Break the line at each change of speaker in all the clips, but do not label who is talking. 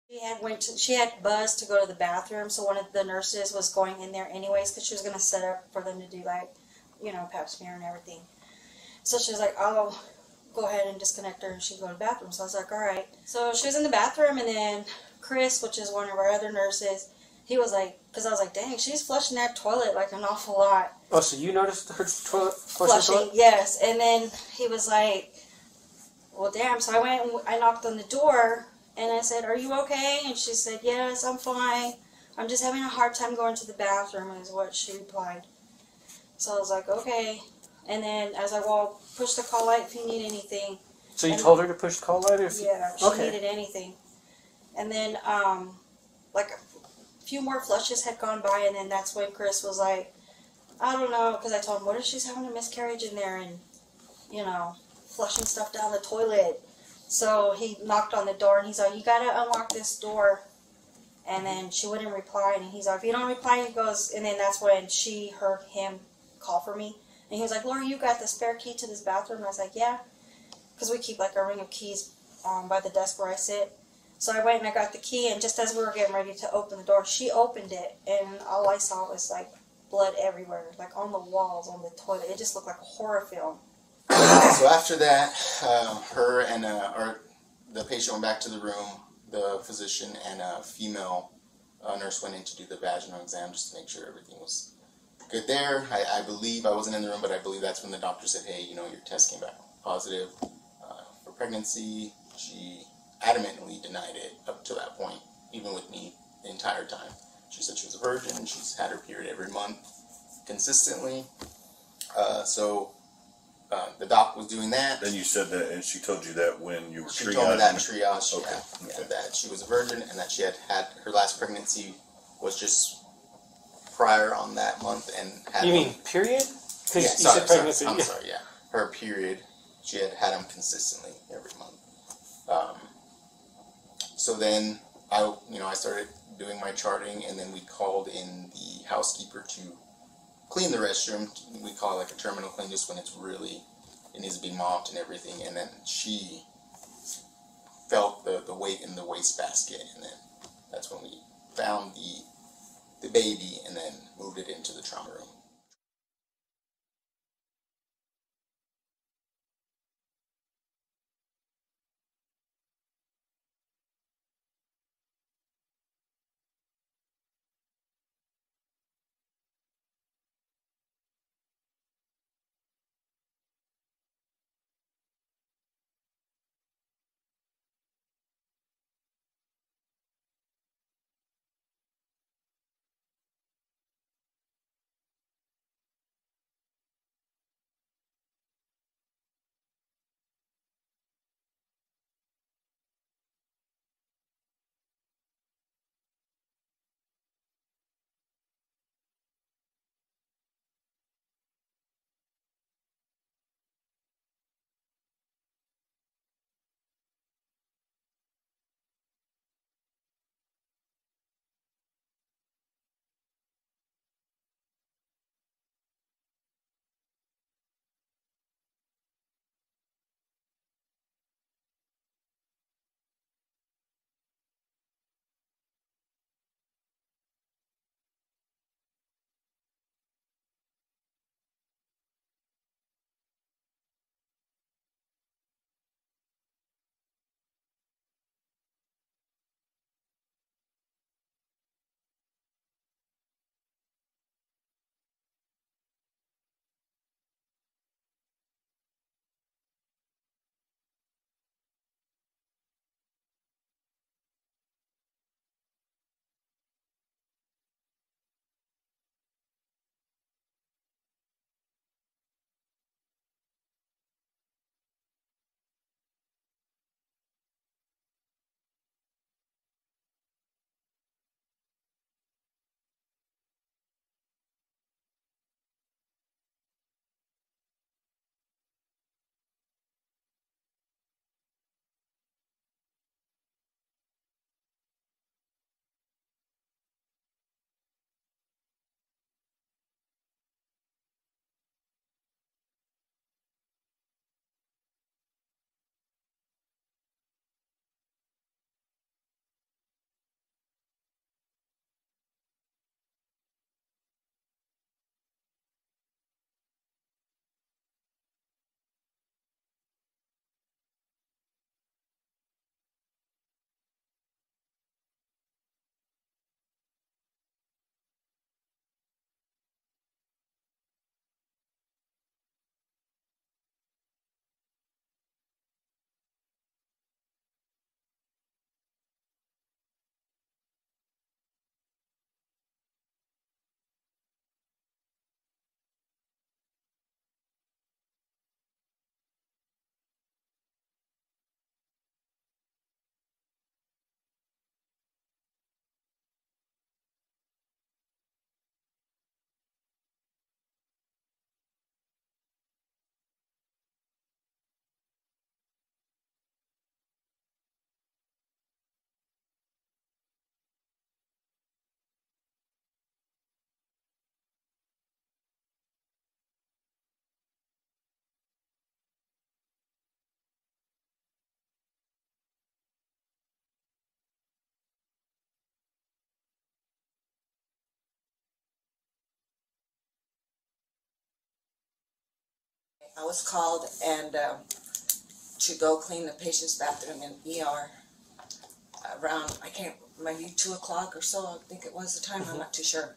She had buzzed to go to the bathroom, so one of the nurses was going in there anyways because she was going to set up for them to do like, pap smear and everything. So she was like, "I'll go ahead and disconnect her and she can go to the bathroom." So I was like, "All right." So she was in the bathroom, and then Chris, which is one of our other nurses, he was like, because I was like, "Dang, she's flushing that toilet like an awful lot."
Oh, so you noticed her
Flushing, yes. And then he was like, "Well, damn." So I went and I knocked on the door. And I said, "Are you okay?" And she said, "Yes, I'm fine. I'm just having a hard time going to the bathroom," is what she replied. So I was like, "Okay." And then I was like, "Well, push the call light if you need anything."
So you told her to push the call light?
Yeah, she needed anything. And then, like, a few more flushes had gone by, and then that's when Chris was like, "I don't know," because I told him, "What if she's having a miscarriage in there and, flushing stuff down the toilet?" So he knocked on the door, and he's like, "You gotta unlock this door." And then she wouldn't reply, and he's like, "If you don't reply," he goes, and then that's when she heard him call for me. And he was like, "Laura, you got the spare key to this bathroom?" And I was like, "Yeah," because we keep like a ring of keys by the desk where I sit. So I went and I got the key, and just as we were getting ready to open the door, she opened it, and all I saw was like blood everywhere, like on the walls, on the toilet. It just looked like a horror film.
So after that, her and the patient went back to the room. The physician and a female nurse went in to do the vaginal exam just to make sure everything was good there. I believe, I wasn't in the room, but I believe that's when the doctor said, "Hey, your test came back positive for pregnancy." She adamantly denied it up to that point, even with me the entire time. She said she was a virgin. She's had her period every month consistently. The doc was doing that.
Then you said that, and she told you that when you were triaging?
She told me that in triage,
okay.
Yeah,
Okay.
that she was a virgin and that she had her last pregnancy was just prior on that month and had.
You mean period?
Yeah,
you said pregnancy.
I'm sorry, yeah. Her period, she had them consistently every month. So then I started doing my charting, and then we called in the housekeeper to clean the restroom. We call it like a terminal clean, just when it needs to be mopped and everything. And then she felt the weight in the wastebasket, and then that's when we found the baby and then moved it into the trauma room.
I was called and to go clean the patient's bathroom in ER around, maybe 2 o'clock or so, I think it was the time, I'm not too sure.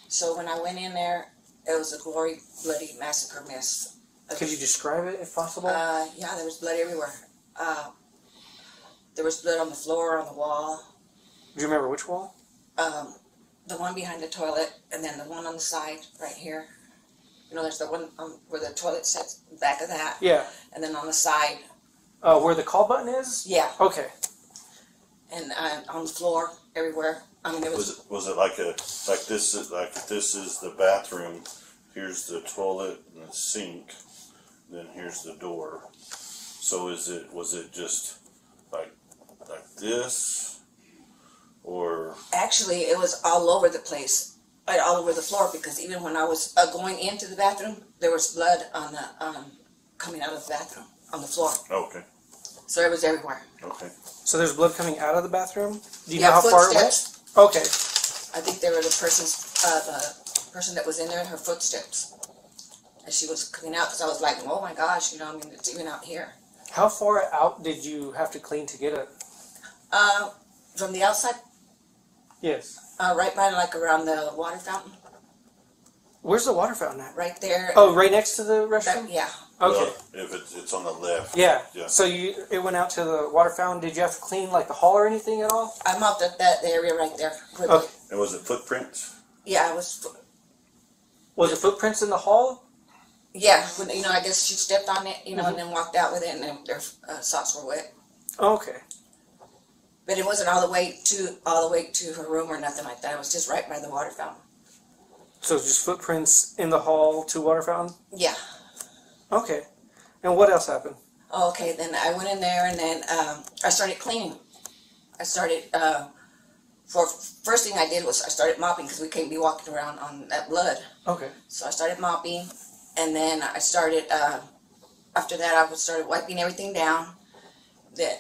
So when I went in there, it was a gory, bloody massacre mess.
Could you describe it if possible?
Yeah, there was blood everywhere. There was blood on the floor, on the wall.
Do you remember which wall?
The one behind the toilet, and then the one on the side, right here. You know, there's the one where the toilet sits, back of that.
Yeah.
And then on the side.
Where the call button is?
Yeah.
Okay.
And on the floor, everywhere. I mean, it was.
Was it like this is the bathroom, here's the toilet and the sink, then here's the door. So was it just like this, or?
Actually, it was all over the place, all over the floor, because even when I was going into the bathroom, there was blood on the coming out of the bathroom on the floor.
Okay.
So it was everywhere.
Okay.
So there's blood coming out of the bathroom? Do you
Yeah,
know how far it went?
footsteps.
Okay.
I think they were the person that was in there, her footsteps. And she was coming out, because I was like, oh my gosh, you know, I mean, it's even out here.
How far out did you have to clean to get it?
From the outside,
Yes.
right by like around the water fountain,
Where's the water fountain at?
right there.
Oh, right next to the restroom?
Yeah.
Okay.
Well, if it's on the left.
Yeah.
Yeah.
So it went out to the water fountain. Did you have to clean like the hall or anything at all?
I mopped up that area right there.
Okay.
And was it footprints?
Yeah, I was.
Was it footprints in the hall?
Yeah, when, you know, I guess she stepped on it, you know, and then walked out with it, and then their socks were wet.
Okay.
But it wasn't all the way to her room or nothing like that. It was just right by the water fountain.
So just footprints in the hall to water fountain?
Yeah.
Okay. And what else happened?
Okay, then I went in there, and then I started cleaning. I started. First thing I did was I started mopping, because we can't be walking around on that blood.
Okay.
So I started mopping, and then I started. After that, I started wiping everything down. Then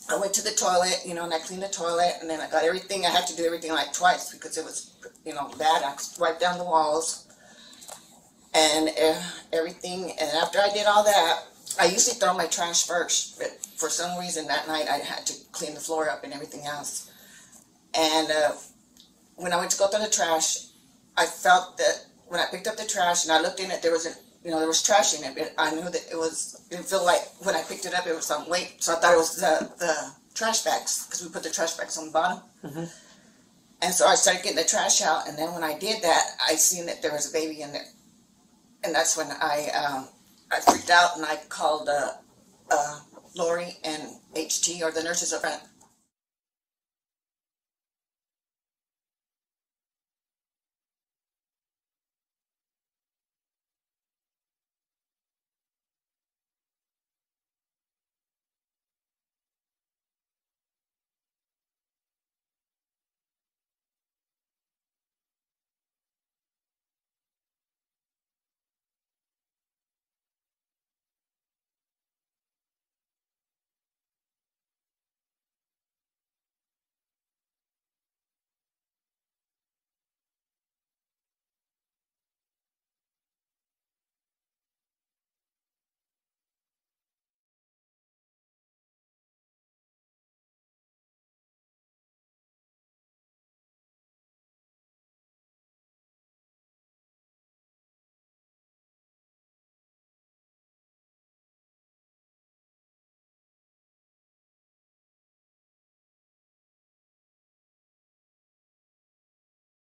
I went to the toilet, you know, and I cleaned the toilet, and then I got everything. I had to do everything like twice, because it was, you know, bad. I wiped down the walls and everything. And after I did all that, I usually throw my trash first, but for some reason that night I had to clean the floor up and everything else. And when I went to go through the trash, I felt that when I picked up the trash and I looked in it, there was trash in it, but I knew that it didn't feel like when I picked it up it was some weight, so I thought it was the trash bags, because we put the trash bags on the bottom. Mm-hmm. And so I started getting the trash out, and then when I did that, I seen that there was a baby in there, and that's when I freaked out, and I called Lori and HT, or the nurses up at